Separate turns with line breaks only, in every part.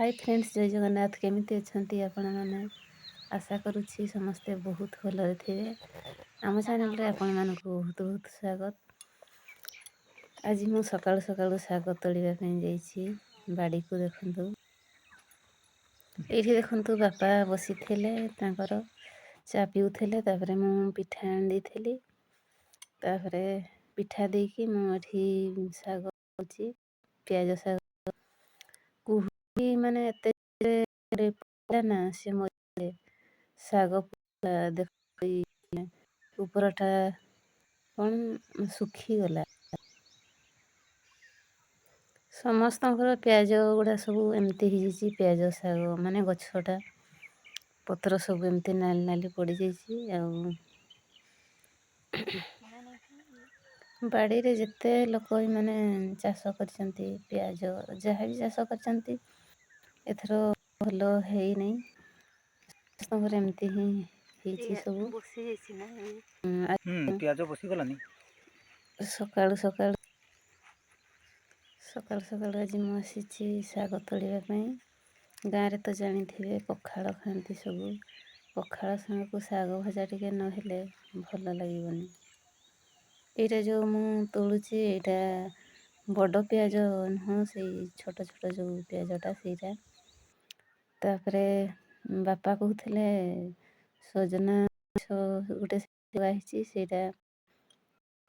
Hi friends, जय जगन्नाथ। केमिति अछंती आपण माने? आशा करुछि समस्ते बहुत भलरे थिबे। आम चैनल रे आपण मानकु बहुत बहुत स्वागत। आज मु सकाळु सकाळु शाग तोड़िबा पई जाईछि। बाड़ी को देखंतु, एठी देखंतु बापा बसिथिले तांकर चा पिउथिले। तापरे मु पिठा आंदिथिली। तापरे पिठा देकी मु एठी शाग होछि, प्याज शाग कुहू माने एते ना से मो शाग देख उपरटा कौन सुखी गला। समस्तଙ୍କର प्याज गुड़ा सब एमती ही प्याज शाग माने गछटा पत्र सब एमती नाली नाली पड़ जाइए। बाड़ी रे जिते लोक माने चाष करछंती प्याज जहाँ भी चाष करछंती एथरो भल है नहीं। समस्तଙ୍କର एमती ही ହେଇଛି ସବୁ ବସି ଯାଇଛି ନା।
ପିଆଜ ବସି ଗଲାନି।
ସକାଳୁ ସକାଳୁ ଆଜି ମୁଁ ଆସିଛି ଶାଗ ତୋଳିବା ପାଇଁ। ଗାଁରେ ତ ଜାଣିଥିବେ ପଖାଳ ଖାଆନ୍ତି ସବୁ। ପଖାଳ ସାଙ୍ଗକୁ ଶାଗ ଭଜା ଟିକେ ନହେଲେ ଭଲ ଲାଗିବନି। ଏଇଟା ଯେଉଁ ମୁଁ ତୋଳୁଛି ଏଇଟା ବଡ଼ ପିଆଜ ନୁହଁ, ସେଇ ଛୋଟ ଛୋଟ ଯେଉଁ ପିଆଜଟା ସେଇଟା। ତାପରେ ବାପା କହୁଥିଲେ ସଜନା ଗଛ ଗୋଟେ ହେଇଛି, ସେଇଟା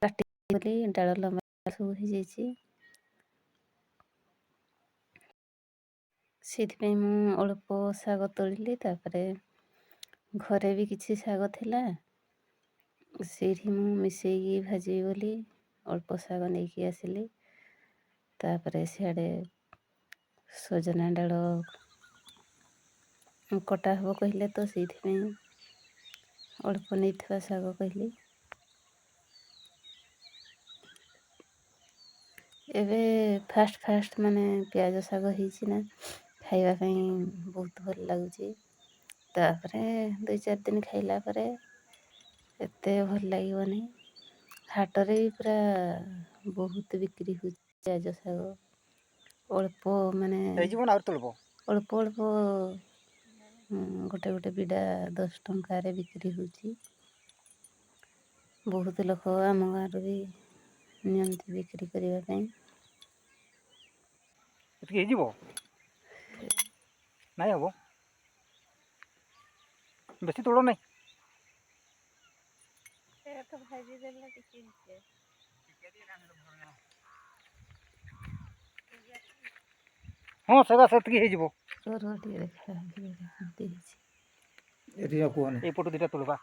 କାଟି ଡାଳ ଲମ୍ବା ସବୁ ହେଇଯାଇଛି। ସେଇଥିପାଇଁ ମୁଁ ଅଳ୍ପ ଶାଗ ତୋଳିଲି। ତାପରେ ଘରେ ବି କିଛି ଶାଗ ଥିଲା, ସେଇଠି ମୁଁ ମିଶେଇକି ଭାଜିବି ବୋଲି ଅଳ୍ପ ଶାଗ ନେଇକି ଆସିଲି। ତାପରେ ସିଆଡ଼େ ସଜନା ଡାଳ କଟା ହେବ କହିଲେ ତ ସେଇଥିପାଇଁ ଅଳ୍ପ ନେଇଥିବା ଶାଗ କହିଲି। ଏବେ ଫାଷ୍ଟ ମାନେ ପିଆଜ ଶାଗ ହେଇଛି ନା, ଖାଇବା ପାଇଁ ବହୁତ ଭଲ ଲାଗୁଛି। ତାପରେ 2-4 ଦିନ ଖାଇଲା ପରେ ଏତେ ଭଲ ଲାଗିବନି। ହାଟରେ ବି ପୁରା ବହୁତ ବିକ୍ରି ହେଉଛି ପିଆଜ ଶାଗ। ଅଳ୍ପ ମାନେ ଅଳ୍ପ ଗୋଟେ ବିଡ଼ା 10 ଟଙ୍କାରେ ବିକ୍ରି ହେଉଛି। ବହୁତ ଲୋକ ଆମ ଗାଁରୁ ବି ନିଅନ୍ତି ବିକ୍ରି କରିବା ପାଇଁ।
ଏତିକି ହେଇଯିବ ନାଇଁ ହବ, ବେଶୀ ତୋଳ ନାହିଁ। ହଁ ସେଟା ସେତିକି ହେଇଯିବ। ଏଇପଟୁ ଦିଟା ତୋଳିବା।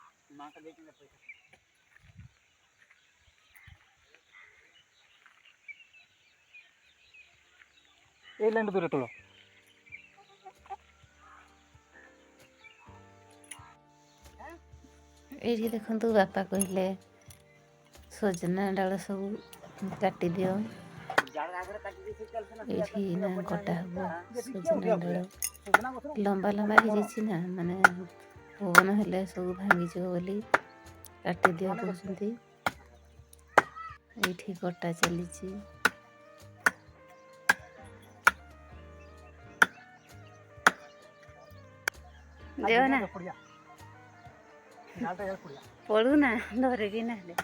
ଏଇ ଲାଇନ୍ ଦୂରେ ତୋଳ।
ଏଇଠି ଦେଖନ୍ତୁ ବାପା କହିଲେ ସଜନା ଡାଳ ସବୁ କାଟିଦିଅ। ଏଇଠି ନା କଟା ହେବ ସଜନା ଡାଳ। ଲମ୍ବା ଲମ୍ବା ହେଇଯାଇଛି ନା, ମାନେ ପବନ ହେଲେ ସବୁ ଭାଙ୍ଗିଯିବ ବୋଲି କାଟିଦିଅ କହୁଛନ୍ତି। ଏଇଠି କଟା ଚାଲିଛି। ଦେବନା ପଡୁନା ଧରିକି ନହେଲେ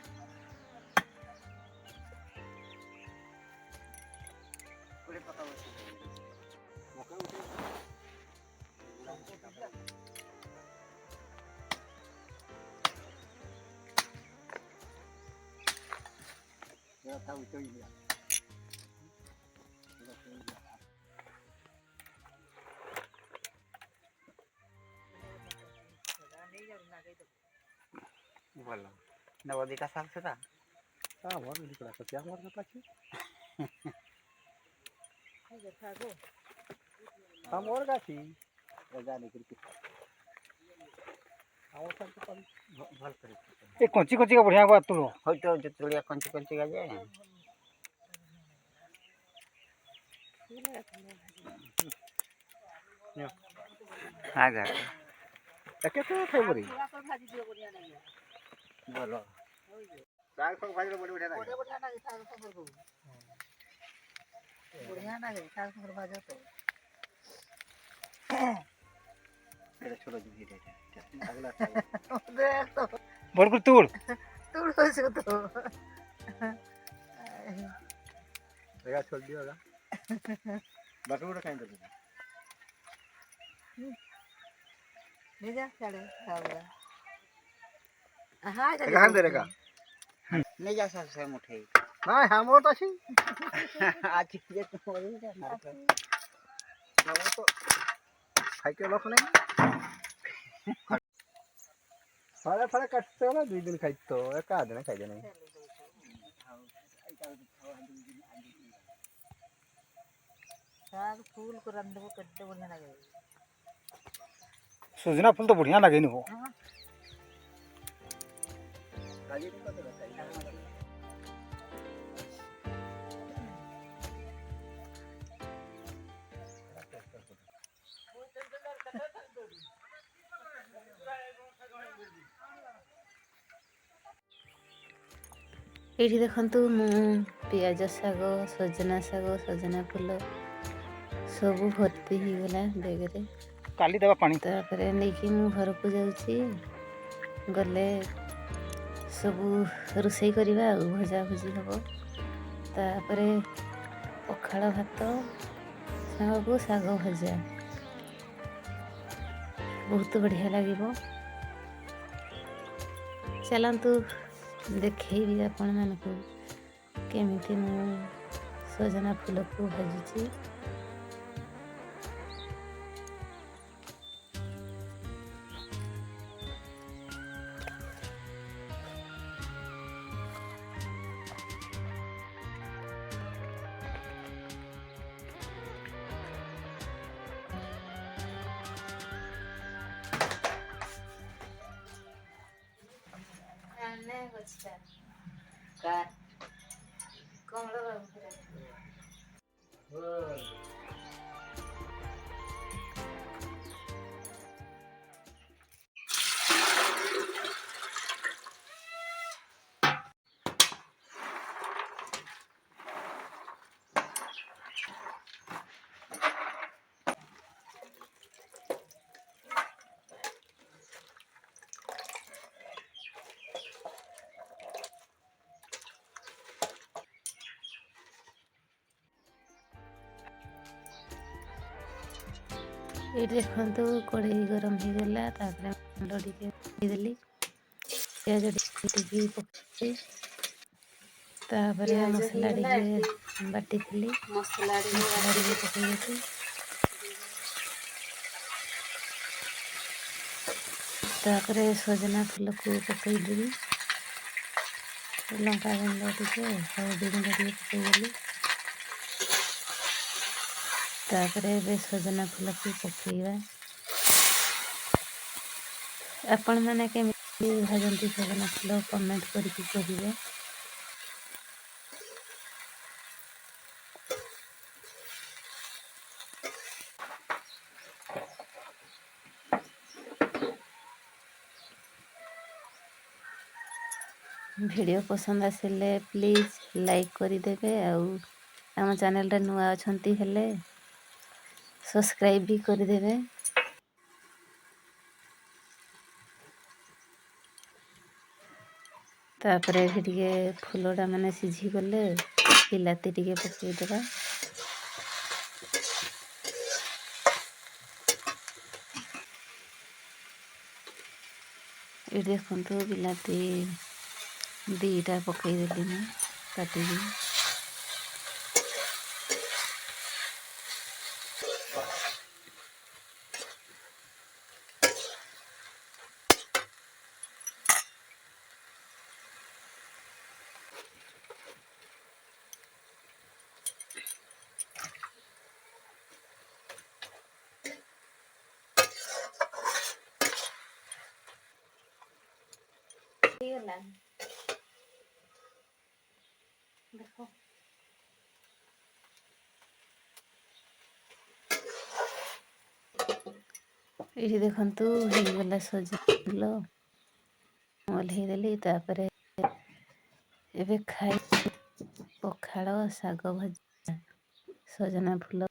ଭଲ ନେବ ଦିଟା ଶାଗ ସେଟା ମୋର ଗାଛି ଏ କଞ୍ଚି କଞ୍ଚିକା ବଢ଼ିଆ ହବା ତୁଳ ହଇତ ତୁଳିଆ କଞ୍ଚି କଞ୍ଚିକା ଯେ ଆଜ୍ଞା କେତେ ଖାଇବ ଭଲ ଶାଗ ସବୁ ଭାଜିଲେ ବଢ଼ିଆ ଲାଗେ। বরকুর তুল छोड़ दिया होगा बाकी वो कहीं कर ले जा चले खाऊंगा हां कहां दे रहेगा ले जा सब से मुठे ना हम और तो छी आज ये तो हो जा ना तो खाई के लोक नहीं फड़ा फड़ा काटते हो ना 2 दिन खाई तो एक आध दिन खाई दे नहीं फूल को रंधबो कड्डे बढ़िया लगे सजना फूल तो बढ़िया लगे नो
ये देखु मु पियाज शाग सजना शाग सजना फूल सब भर्ती हो गला बेगरे
काली देवा पानी
तापरे नहीं मु घर को जाऊँगी गले सब रोसई करवा भजा भुजी हम तापरे पखाड़ भात साग को शाग भजा बहुत बढ़िया लगे चलतु देखी आपण मानक केमिति मु सजना फूल को भाजुची ये देखु कड़े गरम हो गला देली प्याज पकड़ी मसला बाटी थी मसला पकई तापर सजना फूल को पकईदेवी लंका गुंड टे हल्दी गुंड टे पकईदेली तापर सजना फूल को पकईवा आपण मैंने केमिति भाजती सजना फूल कमेंट करके कहिए वीडियो पसंद आसिले प्लीज लाइक करदेवे आम चैनल रे नुआ अछंती हेले सब्सक्राइब भी करदेवे तापर टे फूलटा माने सिझी गले बिलाती टे पकईदेवा ये देखु बिलाती 2टा पकईदेली मैं काटिकी देखो ये देखु गला सजा फूल ओल्हेदेली तापर एबे खाई पखाड़ शाग भजा सजना फूल